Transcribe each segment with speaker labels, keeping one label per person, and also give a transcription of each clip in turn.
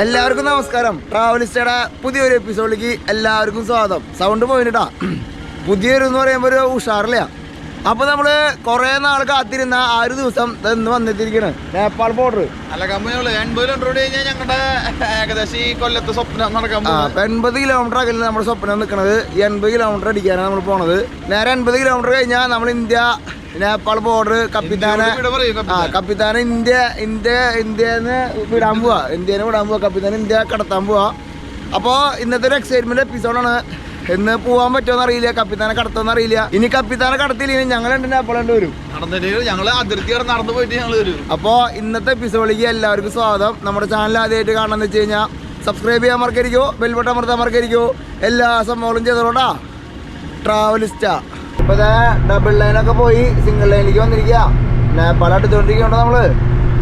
Speaker 1: എല്ലാവർക്കും നമസ്കാരം. ട്രാവലിസ്റ്റയുടെ പുതിയൊരു എപ്പിസോഡിലേക്ക് എല്ലാവർക്കും സ്വാഗതം. സൗണ്ട് പോയിട്ടാ പുതിയൊരു എന്ന് പറയുമ്പോൾ ഒരു ഉഷാറില്ല. അപ്പൊ നമ്മള് കുറെ നാൾ കാത്തിരുന്ന ആ ഒരു ദിവസം ഇന്ന് വന്നെത്തിയിരിക്കണ് നേപ്പാൾ ബോർഡർ.
Speaker 2: ഏകദേശം ഈ കൊല്ലത്ത് സ്വപ്നം നടക്കാൻ
Speaker 1: 80 കിലോമീറ്റർ അകലിൽ നമ്മുടെ സ്വപ്നം നിൽക്കുന്നത്. 80 കിലോമീറ്റർ അടിക്കാനാണ് നമ്മൾ പോണത്. നേരെ 80 കിലോമീറ്റർ കഴിഞ്ഞാൽ നമ്മൾ ഇന്ത്യ നേപ്പാൾ ബോർഡർ കപ്പിത്താനെ ഇന്ത്യന്ന് വിടാൻ പോവാ. കപ്പിത്താനെ ഇന്ത്യ കടത്താൻ പോവാ. അപ്പോൾ ഇന്നത്തെ ഒരു എക്സൈറ്റ്മെന്റ് എപ്പിസോഡാണ്. എന്ന് പോവാൻ പറ്റുമോ അറിയില്ല, കപ്പിത്താനെ കടത്തുമെന്ന് അറിയില്ല. ഇനി കപ്പിത്താനെ കടത്തിയില്ലെങ്കിൽ ഞങ്ങൾ നേപ്പാൾ വരും. അപ്പോ ഇന്നത്തെ എപ്പിസോഡിലേക്ക് എല്ലാവർക്കും സ്വാഗതം. നമ്മുടെ ചാനൽ ആദ്യമായിട്ട് കാണാന്ന് വെച്ച് കഴിഞ്ഞാൽ സബ്സ്ക്രൈബ് ചെയ്യാൻ മറക്കരിക്കോ, ബെൽബട്ടൺ അമർത്താൻ മറക്കരിക്കോ. എല്ലാ സംഭവങ്ങളും ചെയ്തോട്ടാ. ട്രാവലിസ്റ്റാ ഇപ്പൊ ഡബിൾ ലൈനൊക്കെ പോയി സിംഗിൾ ലൈനിലേക്ക് വന്നിരിക്കുക. നേപ്പാൾ അടുത്തോണ്ടിരിക്കണ്ടോ നമ്മള്.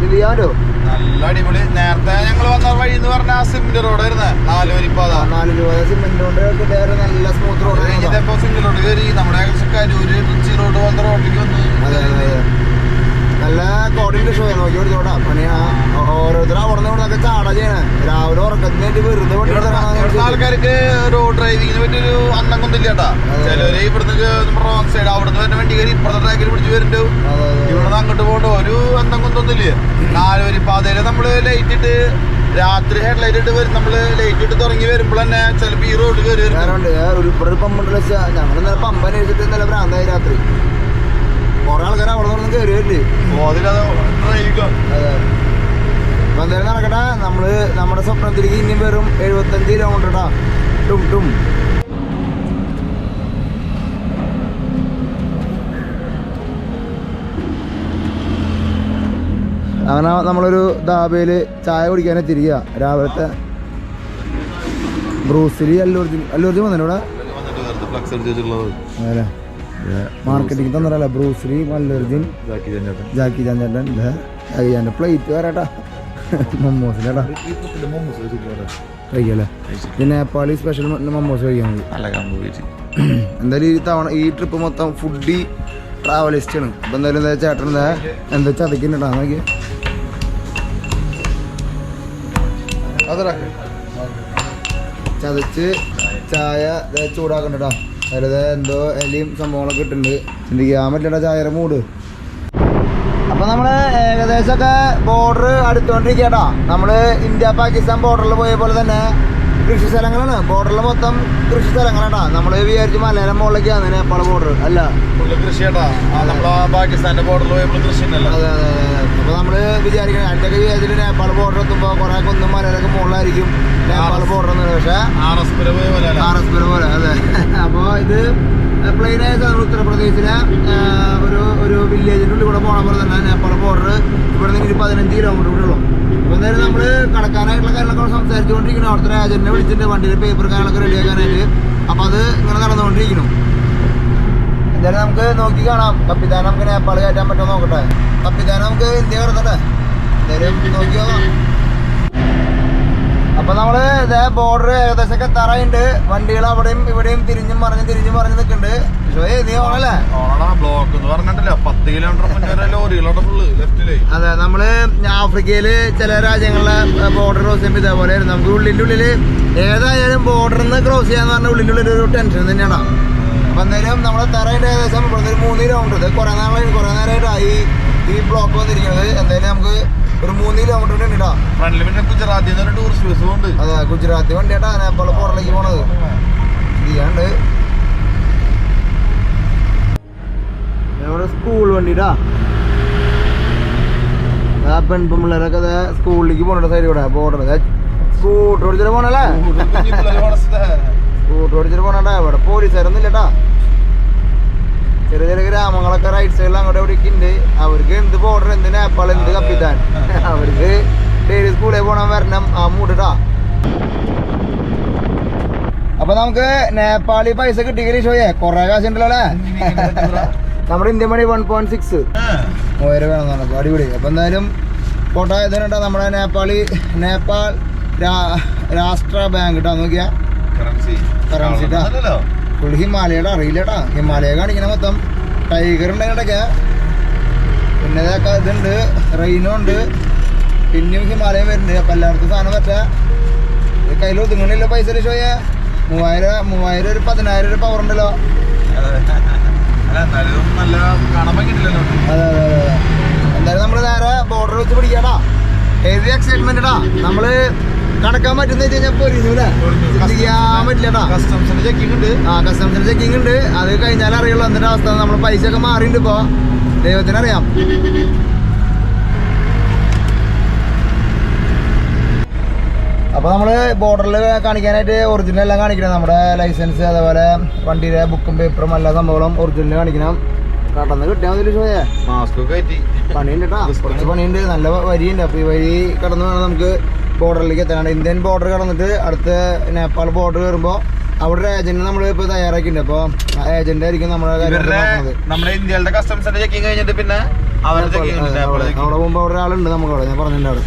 Speaker 1: ഇത് ചെയ്യാൻ പറ്റുമോ?
Speaker 2: നല്ല അടിപൊളി. നേരത്തെ ഞങ്ങൾ വന്ന വഴി എന്ന് പറഞ്ഞാൽ സിമെന്റ് റോഡായിരുന്നു. 4 രൂപ
Speaker 1: സിമെന്റ് കൊണ്ട് നല്ല സ്മൂത്ത് റോഡ്.
Speaker 2: സിംഗിൾ റോഡ് കയറി നമ്മുടെ കരൂര് ട്രിച്ചി റോഡ് പോലത്തെ റോഡിലേക്ക് വന്നു.
Speaker 1: അതെ നല്ല കോടിന്റെ ഷോ നോക്കി പിടിച്ചോട്ടാ. പണിയാ ഓരോരുത്തരും അവിടെ നിന്നൊക്കെ ചാട ചെയ്യണേ. രാവിലെ ഉറക്കത്തിന് വെറുതെ
Speaker 2: ആൾക്കാർക്ക് റോഡ് ഡ്രൈവിങ്ങിനെ പറ്റിയൊരു അന്നം കൊന്നില്ല കേട്ടാ. ചിലര് ഇവിടുന്ന് റോങ് സൈഡ് അവിടുന്ന് വരുന്ന വണ്ടി കയറി ഇപ്പുറത്തെ ട്രാക്കിൽ പിടിച്ച് വരുന്നുണ്ടാവും. ഇവിടുന്ന് അങ്ങോട്ട് പോകണ്ട ഒരു അന്നം കൊന്നൊന്നുമില്ല. 4 വരി പാതയില് നമ്മള് ലൈറ്റ് ഇട്ട് രാത്രി ഹെഡ്ലൈറ്റ് ഇട്ട് വരും. നമ്മള് ലൈറ്റ് ഇട്ട് തുടങ്ങി വരുമ്പോൾ തന്നെ ചിലപ്പോ ഈ റോഡ് കയറി
Speaker 1: ഒരു പമ്പുണ്ടല്ലോ. ഞങ്ങൾ ഇന്നലെ പമ്പനഴിച്ചിട്ട് ഇന്നലെ ഭ്രാന്തായി രാത്രി. കുറെ ആൾക്കാർ അവിടെ നിന്ന് കയറി വരില്ലേ. അപ്പൊ എന്തായാലും നടക്കട്ടെ. നമ്മുടെ സ്വപ്നത്തിലേക്ക് ഇനിയും വെറും 75 കിലോമീറ്റർ ഇടാ. ടും ടും അങ്ങനെ നമ്മളൊരു ധാബയില് ചായ കുടിക്കാൻ എത്തിരിക്കുക. രാവിലത്തെ ബ്രൂസിലി അല്ലൂർജി വന്നിട്ട് ഇവിടെ അതെ മാർക്കറ്റിംഗ് തന്നല്ല. ബ്രൂസ്ലി, അല്ലൂർജിൻ, ജാക്കി ചാൻ ചേട്ടൻ പ്ലേറ്റ് വരാട്ടാ. മൊമോസിലേട്ടാ കഴിക്കല്ലേ. നേപ്പാളി സ്പെഷ്യൽ മൊമോസ് കഴിക്കാൻ മതി. എന്തായാലും ഈ ട്രിപ്പ് മൊത്തം ഫുഡി ട്രാവലിസ്റ്റ് ആണ്. അപ്പൊ എന്തായാലും എന്താ ചേട്ടൻ എന്താ ചതക്കുന്നുണ്ടാ നോക്കി. ചതച്ച് ചായ ചൂടാക്കണ്ടട്ടാ. വെറുതെ എന്തോ എലിയും സംഭവങ്ങളൊക്കെ ഇട്ടുണ്ട്. ചിന്തിക്കാൻ പറ്റില്ല ചായയുടെ മൂട്. അപ്പൊ നമ്മള് ഏകദേശമൊക്കെ ബോർഡർ അടുത്തോണ്ടിരിക്കട്ടാ. നമ്മള് ഇന്ത്യ പാകിസ്ഥാൻ ബോർഡറിൽ പോയ പോലെ തന്നെ കൃഷി സ്ഥലങ്ങളാണ്. ബോർഡറിൽ മൊത്തം കൃഷി സ്ഥലങ്ങളാട്ടാ. നമ്മള് വിചാരിച്ച് മലയാളം മുകളിലേക്കാണ് നേപ്പാൾ ബോർഡർ അല്ല.
Speaker 2: പാകിസ്ഥാന്റെ ബോർഡറിൽ പോയപ്പോൾ കൃഷി.
Speaker 1: അതെ. അപ്പൊ നമ്മള് വിചാരിക്കണം അടുത്തൊക്കെ വിചാരിച്ചിട്ട് നേപ്പാൾ ബോർഡർ എത്തുമ്പോ കുറെ കുന്നും മലയിലൊക്കെ മുകളിലായിരിക്കും നേപ്പാൾ ബോർഡർ എന്ന്. പക്ഷെ ആർഎസ്പുര പോലെ അതെ. അപ്പൊ ഇത് പ്ലെയിൻ ആയ ഉത്തർപ്രദേശിലെ ഒരു വില്ലേജിന്റെ ഉള്ളിൽ കൂടെ പോണ പോലെ തന്നെ നേപ്പാൾ ബോർഡർ ഇവിടെ നിന്ന് 15 കിലോമീറ്റർ കൂടെ ഉള്ളൂ. അപ്പൊ എന്തായാലും നമ്മള് കടക്കാനായിട്ടുള്ള കാര്യങ്ങളൊക്കെ സംസാരിച്ചുകൊണ്ടിരിക്കണം. അവിടുത്തെ ഏജന്റിനെ വിളിച്ചിട്ട് വണ്ടിയുടെ പേപ്പർ കാര്യങ്ങളൊക്കെ റെഡിയാക്കാനായിട്ട്. അപ്പൊ അത് ഇങ്ങനെ നടന്നുകൊണ്ടിരിക്കണം. എന്തായാലും നമുക്ക് നോക്കി കാണാം. കപ്പിത്താനം നമുക്ക് നേപ്പാൾ കയറ്റാൻ പറ്റുമോ നോക്കട്ടെ. കപ്പിത്താനം നമുക്ക് ഇന്ത്യ കടത്തട്ടെ. എന്തായാലും നോക്കി നോക്കാം. അപ്പൊ നമ്മള് ഇതേ ബോർഡർ ഏകദേശം എത്താറായിട്ടുണ്ട്. വണ്ടികൾ അവിടെയും ഇവിടെയും തിരിഞ്ഞും മറിഞ്ഞ് നിൽക്കുന്നുണ്ട്. നീ ഓണല്ലേ? അതെ. നമ്മള് ആഫ്രിക്കയില് ചില രാജ്യങ്ങളിലെ ബോർഡർ ക്രോസ് ചെയ്യുമ്പോൾ ഇതേപോലെ ആയിരുന്നു. നമുക്ക് ഉള്ളില് ഏതായാലും ബോർഡറിൽ നിന്ന് ക്രോസ് ചെയ്യാന്ന് പറഞ്ഞാൽ ഉള്ളിൽ ഒരു ടെൻഷൻ തന്നെയാണ്. അപ്പൊ എന്തായാലും നമ്മൾ എത്താറായിട്ട് ഏകദേശം ഇവിടുന്ന് ഒരു 3 കിലോമീറ്റർ. കുറെ നേരമായിട്ടായി ഈ ബ്ലോക്ക് വന്നിരിക്കുന്നത്. എന്തായാലും നമുക്ക് ഒരു 3 കിലോമീറ്റർ ഉണ്ട് കേട്ടോ. അതെ ഗുജറാത്തി വണ്ടിയാട്ടാ നേപ്പാൾ ബോർഡറിലേക്ക് പോണത്. ചെയ്യാണ്ട് സ്കൂൾ വണ്ടിട്ടാ. പെൺപിള്ളേരൊക്കെ സ്കൂളിലേക്ക് പോണ സൈഡ് കൂടെ ബോർഡർ. സ്കൂട്ടർ ഓടിച്ചിട്ട് പോണല്ലേ. സ്കൂട്ടർ ഓടിച്ചിട്ട് പോണണ്ടാ. ഇവിടെ പോലീസുകാരൊന്നും ഇല്ലട്ടാ. ചെറിയ ഗ്രാമങ്ങളൊക്കെ റൈറ്റ് സൈഡിൽ അങ്ങോട്ട് എവിടെയൊക്കെ ഉണ്ട്. അവർക്ക് എന്ത് ബോർഡർ, എന്ത് നേപ്പാൾ, എന്ത് കപ്പിത്താൻ. അവർക്ക് ഡെയിലി സ്കൂളിൽ പോകണം വരണം. ആ മൂടാ. അപ്പൊ നമുക്ക് നേപ്പാളി പൈസ കിട്ടിക്കല് ഷോയെ കൊറേ കാശ് ഉണ്ടല്ലോ അല്ലേ. നമ്മുടെ ഇന്ത്യൻ മണി 1.6 1000 വേണമെന്നാണ്. അടിപൊളി. അപ്പൊ എന്തായാലും ഫോട്ടോ ഇതിനുണ്ടാ നമ്മുടെ നേപ്പാൾ രാഷ്ട്ര ബാങ്ക് ഇട്ടാ. നോക്കിയാ കറൻസി ഇട്ടാ. ഫുൾ ഹിമാലയയുടെ അറിയില്ലട്ടാ. ഹിമാലയ കാണിക്കണ മൊത്തം ടൈഗർ ഉണ്ടൊക്കെ. പിന്നെ ഇതുണ്ട് റെയിനോ ഉണ്ട്. പിന്നെയും ഹിമാലയം വരുന്നുണ്ട്. അപ്പം എല്ലാവർക്കും സാധനം പറ്റുക കയ്യിൽ ഒതുങ്ങണില്ല പൈസ ഷോയെ. 3000 ഒരു 10000 പവർ ഉണ്ടല്ലോ.
Speaker 2: നല്ല കാണാൻ പറ്റില്ലല്ലോ.
Speaker 1: അതെ അതെ അതെ. എന്തായാലും നമ്മള് നേരെ ബോർഡർ വെച്ച് പിടിക്കാടാ. ഏത് എക്സൈറ്റ്മെന്റ് ഇടാ. നമ്മള് കടക്കാൻ പറ്റുന്ന വെച്ച് കഴിഞ്ഞാൽ പൊരിഞ്ഞൂല്ലേ, ചിന്തിക്കാൻ പറ്റില്ലടാ.
Speaker 2: കസ്റ്റംസിന്റെ ചെക്കിംഗ് ഉണ്ട്.
Speaker 1: കസ്റ്റംസിന്റെ ചെക്കിംഗ് ഉണ്ട്. അത് കഴിഞ്ഞാൽ അറിയുള്ളൂ എന്തിന്റെ അവസ്ഥ. നമ്മള് പൈസ ഒക്കെ മാറിയിട്ടുണ്ട് ഇപ്പൊ, ദൈവത്തിനറിയാം. അപ്പൊ നമ്മള് ബോർഡറിൽ കാണിക്കാനായിട്ട് ഒറിജിനൽ എല്ലാം കാണിക്കണം. നമ്മുടെ ലൈസൻസ്, അതേപോലെ വണ്ടിയുടെ ബുക്കും പേപ്പറും എല്ലാ സംഭവങ്ങളും ഒറിജിനൽ കാണിക്കണം. കടന്ന് കിട്ടിയാൽ മതി ഷോയെ.
Speaker 2: മാസ്ക് ഒക്കെ ആയിട്ട്
Speaker 1: പണിയുണ്ട് കേട്ടോ, കുറച്ച് പണിയുണ്ട്. നല്ല വരിയുണ്ട്. അപ്പൊ ഈ വരി കടന്ന് വേണം നമുക്ക് ബോർഡറിലേക്ക് എത്താനാണ്. ഇന്ത്യൻ ബോർഡർ കടന്നിട്ട് അടുത്ത നേപ്പാൾ ബോർഡർ വരുമ്പോൾ അവിടെ ഒരു ഏജന്റ് നമ്മൾ ഇപ്പൊ തയ്യാറാക്കിയിട്ടുണ്ട്. അപ്പൊ ആ ഏജന്റ് ആയിരിക്കും
Speaker 2: നമ്മുടെ ഇന്ത്യയിലെ കസ്റ്റംസിന്റെ ചെക്കിംഗ് കഴിഞ്ഞിട്ട് പിന്നെ
Speaker 1: അവിടെ പോകുമ്പോ അവിടെ ഒരാളുണ്ട് നമുക്കവിടെ. ഞാൻ പറഞ്ഞിട്ടുണ്ട് അവിടെ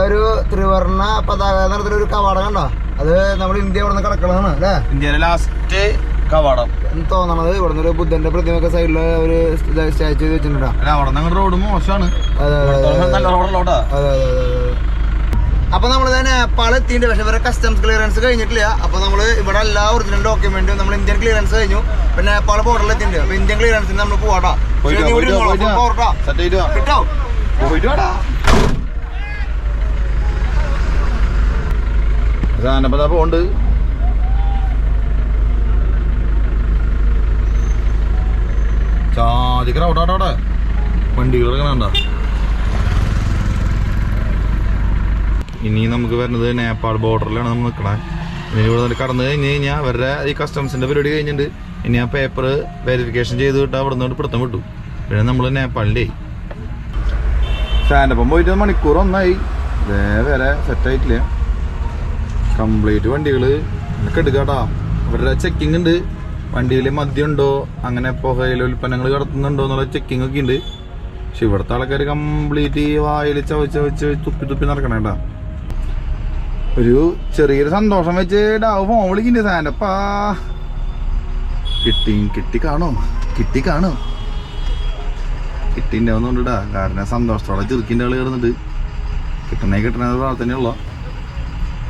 Speaker 1: ഒരു ത്രിവർണ്ണ പതാക നടത്തുന്ന ഒരു കവാടം കണ്ടോ. അത് നമ്മുടെ ഇന്ത്യ ഇവിടെ നിന്ന് കിടക്കണതാണ് അല്ലേ,
Speaker 2: ഇന്ത്യയിലെ ലാസ്റ്റ് കവാടം
Speaker 1: തോന്നണത്. ഇവിടുന്ന് ഒരു ബുദ്ധന്റെ പ്രതിമയൊക്കെ സൈഡില് ഒരു സ്റ്റാച്ചു വെച്ചിട്ടുണ്ടോ.
Speaker 2: റോഡ് മോശമാണ്.
Speaker 1: അതെ അതെ. അപ്പൊ നമ്മൾ നേപ്പാൾ എത്തിയിട്ടുണ്ട്. പക്ഷെ ഇവരെ കസ്റ്റംസ് ക്ലിയറൻസ് കഴിഞ്ഞിട്ടില്ല. അപ്പൊ നമ്മള് ഇവിടെ എല്ലാ ഒറിജിനൽ ഡോക്യുമെന്റും നമ്മൾ ഇന്ത്യൻ ക്ലിയറൻസ് കഴിഞ്ഞു. പിന്നെ നേപ്പാൾ ബോർഡറിൽ എത്തിയിട്ടുണ്ട്. അപ്പൊ ഇന്ത്യൻ ക്ലിയറൻസിന് നമ്മൾ പോവാട്ടോ. കിട്ടോ
Speaker 2: പോണ്ട്. ചാതിക്കറ അവിടെ വണ്ടികളൊക്കെ കണ്ട. ഇനി നമുക്ക് വരുന്നത് നേപ്പാൾ ബോർഡറിലാണ് നമ്മൾ നിൽക്കണേ. ഇനി ഇവിടെ കടന്നു കഴിഞ്ഞ് കഴിഞ്ഞാൽ അവരുടെ ഈ കസ്റ്റംസിന്റെ പരിപാടി കഴിഞ്ഞിട്ടുണ്ട്. ഇനി ആ പേപ്പർ വെരിഫിക്കേഷൻ ചെയ്ത് വിട്ടാൽ അവിടെ നിന്ന് പിടുത്തം വിട്ടു. പിന്നെ നമ്മൾ നേപ്പാളിൻ്റെ സ്റ്റാൻഡപ്പം പോയിട്ട് മണിക്കൂർ ഒന്നായി. വേറെ സെറ്റായിട്ടില്ല. കംപ്ലീറ്റ് വണ്ടികൾ ഒക്കെ എടുക്കാട്ടാ. അവരുടെ ചെക്കിംഗ് ഉണ്ട്. വണ്ടിയിൽ മദ്യം ഉണ്ടോ, അങ്ങനെ പുകയില ഉൽപ്പന്നങ്ങൾ കടത്തുന്നുണ്ടോ എന്നുള്ള ചെക്കിംഗ് ഒക്കെ ഉണ്ട്. പക്ഷെ ഇവിടുത്തെ ആൾക്കാർ കംപ്ലീറ്റ് വായിൽ ചവച്ച് തുപ്പി നടക്കണേട്ടാ. ഒരു ചെറിയൊരു സന്തോഷം വെച്ച് ഡാവ് ഫോൺ വിളിക്കുന്നുണ്ട്. സാൻഡപ്പാ കിട്ടി കാണോ കിട്ടിണ്ടാവുന്നുണ്ടാ. കാരണം സന്തോഷത്തോടെ ചെറുക്കിൻ്റെ ആൾ കയറുന്നുണ്ട്. കിട്ടണേ പ്രാർത്ഥനയുള്ള.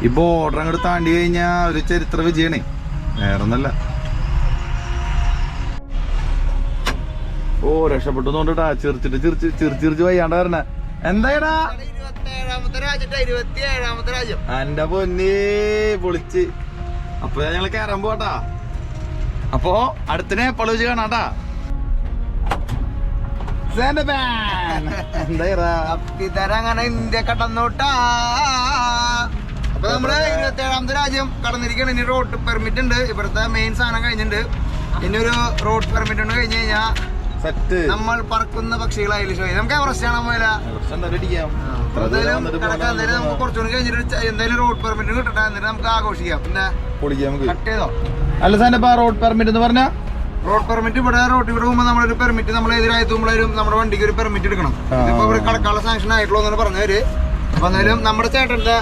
Speaker 2: ഈ ബോർഡർ അങ്ങോട്ട് താണ്ടി കഴിഞ്ഞാൽ ഒരു ചരിത്ര വിജയണേ, വേറെ ഒന്നല്ല. ഓ രക്ഷപ്പെട്ടു ചിരിച്ച് വയ്യാണ്ട് വരണ. എന്തായടാ എന്റെ പൊന്നേ പൊളിച്ച്. അപ്പൊ ഞങ്ങള് കയറാൻ പോട്ടാ. അപ്പൊ അടുത്ത നേപ്പാൾ വെച്ച് കാണാട്ടാ.
Speaker 1: അങ്ങനെ ഇന്ത്യ കടന്നോട്ടാ. അപ്പൊ നമ്മള് 27ാമത്തെ രാജ്യം കടന്നിരിക്കുകയാണ്. ഇനി റോഡ് പെർമിറ്റ് ഉണ്ട്. ഇവിടുത്തെ മെയിൻ സാധനം കഴിഞ്ഞിട്ടുണ്ട്. ഇനി ഒരു റോഡ് പെർമിറ്റ് ഉണ്ട്. കഴിഞ്ഞ് കഴിഞ്ഞാൽ നമ്മൾ പറക്കുന്ന പക്ഷികളായാലും ഷോ. നമുക്ക് എവറസ്റ്റ് കാണാൻ പോയില്ല. നമുക്ക് കുറച്ചുകൂടി കഴിഞ്ഞിട്ട് എന്തായാലും റോഡ് പെർമിറ്റ് കിട്ടട്ടെ. എന്നിട്ട് നമുക്ക് ആഘോഷിക്കാം. പിന്നെ കട്ട് ചെയ്തോ.
Speaker 2: അല്ല സാറിന്റെ റോഡ് പെർമിറ്റ് എന്ന് പറഞ്ഞ
Speaker 1: റോഡ് പെർമിറ്റ് ഇവിടെ റോഡിൽ കൂടെ പോകുമ്പോൾ നമ്മളൊരു പെർമിറ്റ് നമ്മൾ ഏതൊരായത്തുമ്പോഴും നമ്മുടെ വണ്ടിക്ക് ഒരു പെർമിറ്റ് എടുക്കണം. ഇപ്പൊ ഇവിടെ കടക്കാനുള്ള സാങ്ഷൻ ആയിട്ടുള്ളൂ എന്നാണ് പറഞ്ഞവര്. അപ്പൊ എന്തായാലും നമ്മുടെ ചേട്ടന്റെ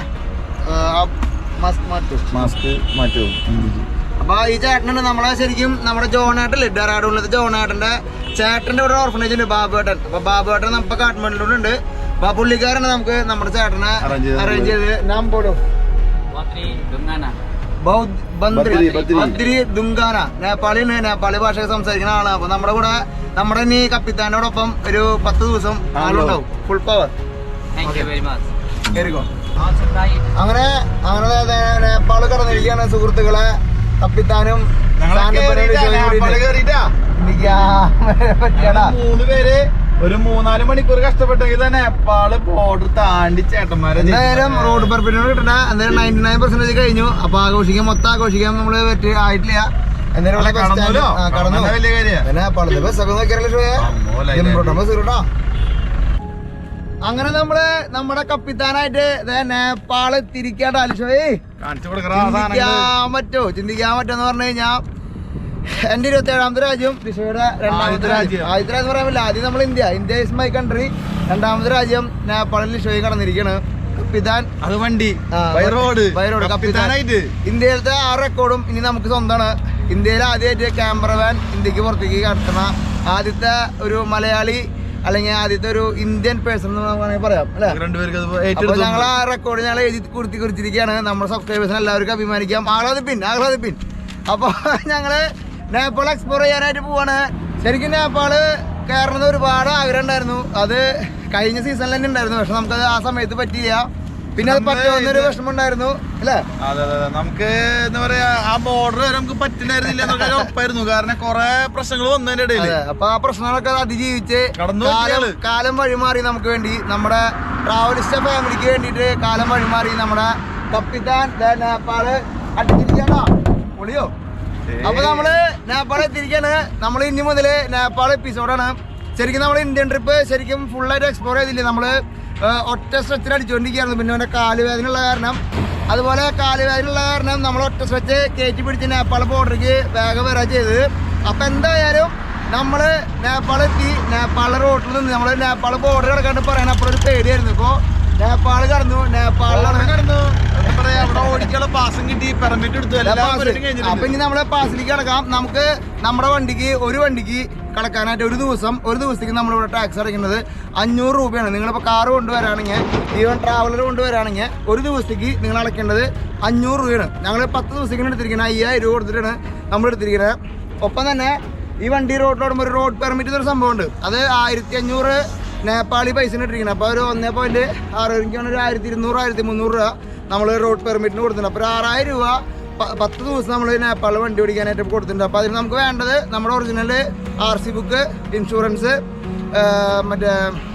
Speaker 2: മാസ്ക് മാറ്റും.
Speaker 1: അപ്പൊ ഈ ചേട്ടനാണ് നമ്മളെ ശരിക്കും നമ്മുടെ ജോണേട്ടല്ലേ, ഡെറാഡൂണിലത്തെ ജോണേട്ടന്റെ ചേട്ടന്റെ ഇവിടെ ഓർഫനേജ് ഉണ്ട്, ബാബുവേട്ടൻ. അപ്പൊ ബാബുവേട്ടൻ നമുക്ക് കാഠ്മണ്ഡുണ്ട്. അപ്പൊ പുള്ളിക്കാരനെ നമുക്ക് നമ്മുടെ ചേട്ടനെ അറേഞ്ച് ചെയ്ത് നാം പോലും ബദ്രി ദുങ്കാന നേപ്പാളിന് നേപ്പാളി ഭാഷ സംസാരിക്കുന്ന ആളാണ്. അപ്പൊ നമ്മുടെ കൂടെ നമ്മുടെ ഈ കപ്പിത്താനോടൊപ്പം ഒരു 10 ദിവസം ആളുണ്ടാവും. Full power. അങ്ങനെ നേപ്പാള് കടന്നിരിക്കുകയാണ് സുഹൃത്തുക്കളെ. കപ്പിത്താനും
Speaker 2: 3 പേര് ഒരു 3-4 മണിക്കൂർ കഷ്ടപ്പെട്ടെങ്കിൽ തന്നെ നേപ്പാള് ബോർഡർ താണ്ടി ചേട്ടന്മാരെ
Speaker 1: എന്തായാലും റോഡ് പെർമിറ്റ് കിട്ടണ. എന്തായാലും 99% കഴിഞ്ഞു. അപ്പൊ മൊത്തം ആഘോഷിക്കാൻ നമ്മള് ആയിട്ടില്ല. നേപ്പാളത്തെ ബസ്സൊക്കെ നോക്കിയാലോ. അങ്ങനെ നമ്മള് നമ്മുടെ കപ്പിത്താനായിട്ട് നേപ്പാള് തിരിക്കാണ്ട് അലിഷോയെ ചിന്തിക്കാൻ പറ്റുമെന്ന് പറഞ്ഞു കഴിഞ്ഞാ എന്റെ 27ാമത്തെ രാജ്യം, ലിഷോയുടെ 2ാമത്തെ രാജ്യം. ആദ്യത്തെ രാജ്യം പറയാൻ പറ്റില്ല. ആദ്യം നമ്മൾ ഇന്ത്യ ഇസ് മൈ കൺട്രി. 2ാമത്തെ രാജ്യം നേപ്പാളിൽ ലിഷോയെ കടന്നിരിക്കുകയാണ്. കപ്പിത്താൻ
Speaker 2: അത് വണ്ടി
Speaker 1: കപ്പിത്താനായിട്ട് ഇന്ത്യയിലത്തെ 6 റെക്കോർഡും ഇനി നമുക്ക് സ്വന്തമാണ്. ഇന്ത്യയിൽ ആദ്യമായിട്ട് ക്യാമറ വാൻ ഇന്ത്യക്ക് പുറത്തേക്ക് കടത്തുന്ന ആദ്യത്തെ ഒരു മലയാളി അല്ലെങ്കിൽ ആദ്യത്തെ ഒരു ഇന്ത്യൻ പേഴ്സൺ എന്ന് വേണമെങ്കിൽ പറയാം അല്ലെ. അപ്പൊ ഞങ്ങൾ ആ റെക്കോർഡ് ഞങ്ങൾ എഴുതി കുറിച്ചിരിക്കുകയാണ്. നമ്മുടെ സബ്സ്ക്രൈബേഴ്സിന് എല്ലാവർക്കും അഭിമാനിക്കാം. ആഹ്ലാദിപ്പിൻ. അപ്പൊ ഞങ്ങള് നേപ്പാൾ എക്സ്പ്ലോർ ചെയ്യാനായിട്ട് പോവാണ്. ശരിക്കും നേപ്പാള് കയറുന്നത് ഒരുപാട് ആഗ്രഹം ഉണ്ടായിരുന്നു. അത് കഴിഞ്ഞ സീസണിൽ തന്നെ ഉണ്ടായിരുന്നു. പക്ഷെ നമുക്കത് ആ സമയത്ത് പറ്റിയില്ല. പിന്നെ അത് പറ്റുമെന്നൊരു വിഷമം ഉണ്ടായിരുന്നു അല്ലേ.
Speaker 2: അതെ നമുക്ക് എന്താ പറയാ ആ ബോർഡർ വരെ നമുക്ക് പറ്റില്ലായിരുന്നില്ല എന്നൊക്കെ ഉറപ്പായിരുന്നു. കാരണം കുറെ പ്രശ്നങ്ങൾ വന്നതിന്റെ ഇടയിൽ.
Speaker 1: അപ്പൊ ആ പ്രശ്നങ്ങളൊക്കെ അതിജീവിച്ച് കാലം വഴിമാറി നമുക്ക് വേണ്ടി, നമ്മുടെ ട്രാവലിസ്റ്റ് ഫാമിലിക്ക് വേണ്ടിയിട്ട് കാലം വഴിമാറി നമ്മുടെ കപ്പിത്താൻ നേപ്പാള് അടിച്ചിരിക്കാണോ പൊളിയോ. അപ്പൊ നമ്മള് നേപ്പാൾ എത്തിയിരിക്കാണ്. നമ്മൾ ഇനി മുതല് നേപ്പാൾ എപ്പിസോഡാണ്. ശരിക്കും നമ്മുടെ ഇന്ത്യൻ ട്രിപ്പ് ശരിക്കും ഫുള്ളായിട്ട് എക്സ്പ്ലോർ ചെയ്തില്ലേ. നമ്മള് ഒറ്റ സ്ട്രെച്ചിൽ അടിച്ചുകൊണ്ടിരിക്കുകയായിരുന്നു. പിന്നെ അവൻ്റെ കാലുവേദനയുള്ള കാരണം, അതുപോലെ കാലുവേദനയുള്ള കാരണം നമ്മൾ ഒറ്റ സ്ട്രെച്ച് കയറ്റി പിടിച്ച് നേപ്പാൾ ബോർഡറിലേക്ക് വേഗം വരാൻ ചെയ്തത്. അപ്പം എന്തായാലും നമ്മൾ നേപ്പാളെത്തി. നേപ്പാളിലെ റോട്ടിൽ നിന്ന് നമ്മൾ നേപ്പാൾ ബോർഡർ കിടക്കാണ്ട് പറയാൻ അപ്പോഴൊരു പേടിയായിരുന്നു. ഇപ്പോൾ നേപ്പാൾ കടന്നു. നേപ്പാളിലാണ്
Speaker 2: ഓടിക്കാനുള്ള പാസും കിട്ടി, പെർമിറ്റ് എടുത്തു.
Speaker 1: അപ്പൊ ഇനി നമ്മളെ പാസിലേക്ക് കിടക്കാം. നമുക്ക് നമ്മുടെ ഒരു വണ്ടിക്ക് കടക്കാനായിട്ട് ഒരു ദിവസത്തേക്ക് നമ്മളിവിടെ ടാക്സ് അടയ്ക്കുന്നത് 500 രൂപയാണ്. നിങ്ങളിപ്പോൾ കാറ് കൊണ്ടുവരാണെങ്കിൽ, ഈവൻ ട്രാവലർ കൊണ്ടുവരാണെങ്കിൽ ഒരു ദിവസത്തേക്ക് നിങ്ങൾ അടയ്ക്കേണ്ടത് 500 രൂപയാണ്. ഞങ്ങൾ 10 ദിവസത്തേക്കാണ് എടുത്തിരിക്കുന്നത്. 5000 രൂപ കൊടുത്തിട്ടാണ് നമ്മൾ എടുത്തിരിക്കുന്നത്. ഒപ്പം തന്നെ ഈ വണ്ടി റോഡിലോടുമ്പോൾ ഒരു റോഡ് പെർമിറ്റ് എന്നൊരു സംഭവമുണ്ട്. അത് 1500 നേപ്പാളി പൈസ ഇട്ടിരിക്കുന്നത്. അപ്പോൾ ഒരു 1.6 എനിക്കാണ് ഒരു 1200 1300 രൂപ നമ്മൾ റോഡ് പെർമിറ്റിന് കൊടുത്തിട്ടുണ്ട്. അപ്പോൾ ഒരു 6000 രൂപ 10 ദിവസം നമ്മൾ നേപ്പാളിൽ വണ്ടി ഓടിക്കാനായിട്ട് കൊടുത്തിട്ടുണ്ട്. അപ്പോൾ അതിന് നമുക്ക് വേണ്ടത് നമ്മുടെ ഒറിജിനൽ RC ബുക്ക്, ഇൻഷുറൻസ്, മറ്റേ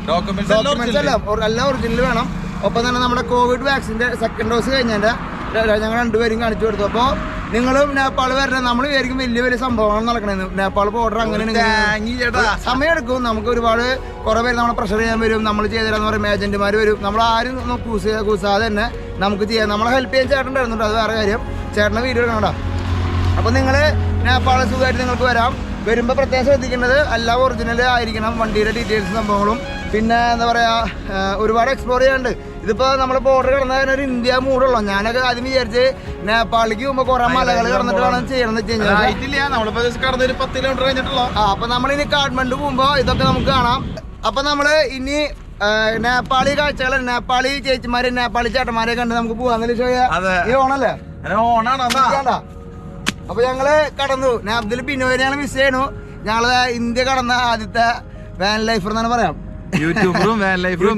Speaker 1: ഡോക്യുമെന്റ്സ് എല്ലാം ഒറിജിനൽ വേണം. ഒപ്പം തന്നെ നമ്മുടെ കോവിഡ് വാക്സിൻ്റെ സെക്കൻഡ് ഡോസ് കഴിഞ്ഞതിൻ്റെ ഞങ്ങൾ 2 പേരും കാണിച്ചു കൊടുത്തു. അപ്പോൾ നിങ്ങളും നേപ്പാൾ വരണം. നമ്മൾ വിചാരിക്കും വലിയ സംഭവമാണ് നടക്കണത്. നേപ്പാൾ ബോർഡർ അങ്ങനെ സമയമെടുക്കും. നമുക്ക് ഒരുപാട് കുറേ പേര് നമ്മളെ പ്രഷർ ചെയ്യാൻ വരും. നമ്മൾ ചെയ്തുതരാന്ന് പറയും, ഏജന്റുമാർ വരും. നമ്മൾ ആരും കൂസാതെ തന്നെ നമുക്ക് ചെയ്യാം. നമ്മളെ ഹെൽപ്പ് ചെയ്യാൻ ചേട്ടൻ ഉണ്ടായിരുന്നുണ്ട്. അത് വേറെ കാര്യം. ചേട്ടൻ്റെ വീഡിയോ എടുക്കണോ. അപ്പോൾ നിങ്ങൾ നേപ്പാൾ സുഖമായിട്ട് നിങ്ങൾക്ക് വരാം. വരുമ്പോൾ പ്രത്യേകം ശ്രദ്ധിക്കേണ്ടത് എല്ലാം ഒറിജിനൽ ആയിരിക്കണം. വണ്ടിയുടെ ഡീറ്റെയിൽസ് സംഭവങ്ങളും പിന്നെ എന്താ പറയുക ഒരുപാട് എക്സ്പ്ലോർ ചെയ്യാണ്ട്. ഇതിപ്പോൾ നമ്മൾ ബോർഡർ കിടന്നാൽ ഒരു ഇന്ത്യ മൂടുള്ളൂ. ഞാനൊക്കെ ആദ്യം വിചാരിച്ച് നേപ്പാളിലേക്ക് പോകുമ്പോൾ കുറേ മലകൾ കിടന്നിട്ട് വേണം ചെയ്യണമെന്ന് വെച്ച് കഴിഞ്ഞാൽ അപ്പോൾ നമ്മളിനി കാഠ്മണ്ഡു പോകുമ്പോൾ ഇതൊക്കെ നമുക്ക് കാണാം. അപ്പം നമ്മൾ ഇനി നേപ്പാളി കാഴ്ചകൾ, നേപ്പാളി ചേച്ചിമാര്, നേപ്പാളി ചേട്ടന്മാരെ കണ്ട് നമുക്ക് പോവാന്നല്ലേ ചോദിയാ. ഈ ഓണല്ലേ? അപ്പൊ ഞങ്ങള് കടന്നു. ഇതിൽ ബിനോയിനെയാണ് മിസ് ചെയ്യണു. ഞങ്ങള് ഇന്ത്യ കടന്ന ആദ്യത്തെ വാൻ ലൈഫർ എന്നാണ് പറയാം.
Speaker 2: യൂട്യൂബറും വാൻ ലൈഫറും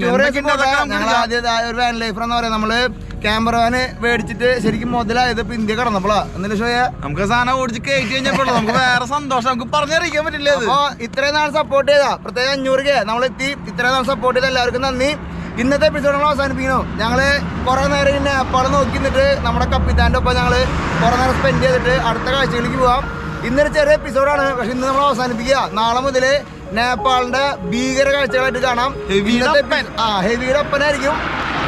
Speaker 1: ഞങ്ങൾ ആദ്യത്തെ ഒരു വാൻ ലൈഫർ എന്ന് പറയാം. നമ്മള് ക്യാമറ വാന് മേടിച്ചിട്ട് ശരിക്കും മുതലായത് ഇപ്പൊ ഇന്ത്യ കടന്നപ്പോളാ. എന്നല്ലേ ഷോയ
Speaker 2: നമുക്ക് സാധനം ഓടിച്ച് കയറ്റി കഴിഞ്ഞപ്പോൾ നമുക്ക് വേറെ സന്തോഷം നമുക്ക് പറഞ്ഞറിയിക്കാൻ പറ്റില്ല.
Speaker 1: അപ്പൊ ഇത്രയും നാൾ സപ്പോർട്ട് ചെയ്താ പ്രത്യേകം 500 നമ്മളെത്തി. ഇത്രയും നാൾ സപ്പോർട്ട് ചെയ്ത എല്ലാവർക്കും നന്ദി. ഇന്നത്തെ എപ്പിസോഡ് നമ്മൾ അവസാനിപ്പിക്കണു. ഞങ്ങള് കുറെ നേരം നേപ്പാൾ നോക്കി നിന്നിട്ട് നമ്മുടെ കപ്പിത്താൻ്റെ ഒപ്പം ഞങ്ങള് കുറെ നേരം സ്പെൻഡ് ചെയ്തിട്ട് അടുത്ത കാഴ്ചകളിലേക്ക് പോവാം. ഇന്നൊരു ചെറിയ എപ്പിസോഡാണ്, പക്ഷെ ഇന്ന് നമ്മൾ അവസാനിപ്പിക്കുക. നാളെ മുതൽ നേപ്പാളിന്റെ ഭീകര കാഴ്ചകളായിട്ട് കാണാം. ഹെവിയുടെ ഒപ്പനായിരിക്കും.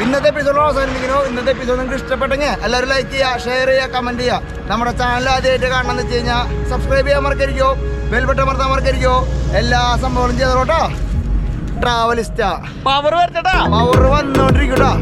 Speaker 1: ഇന്നത്തെ എപ്പിസോഡ് അവസാനിപ്പിക്കുന്നു. ഇന്നത്തെ എപ്പിസോഡ് നിങ്ങൾക്ക് ഇഷ്ടപ്പെട്ടെങ്കിൽ എല്ലാവരും ലൈക്ക് ചെയ്യുക, ഷെയർ ചെയ്യുക, കമന്റ് ചെയ്യുക. നമ്മുടെ ചാനൽ ആദ്യമായിട്ട് കാണണമെന്ന് വെച്ച് കഴിഞ്ഞാൽ സബ്സ്ക്രൈബ് ചെയ്യാൻ മറക്കരിക്കോ, ബെൽ ബട്ടൺ അമർത്താൻ മറക്കരിക്കോ. എല്ലാ സംഭവങ്ങളും ചെയ്തോട്ടോ. ട്രാവലിസ്റ്റാ പവർ വന്നോണ്ടിരിക്കൂട്ടോ.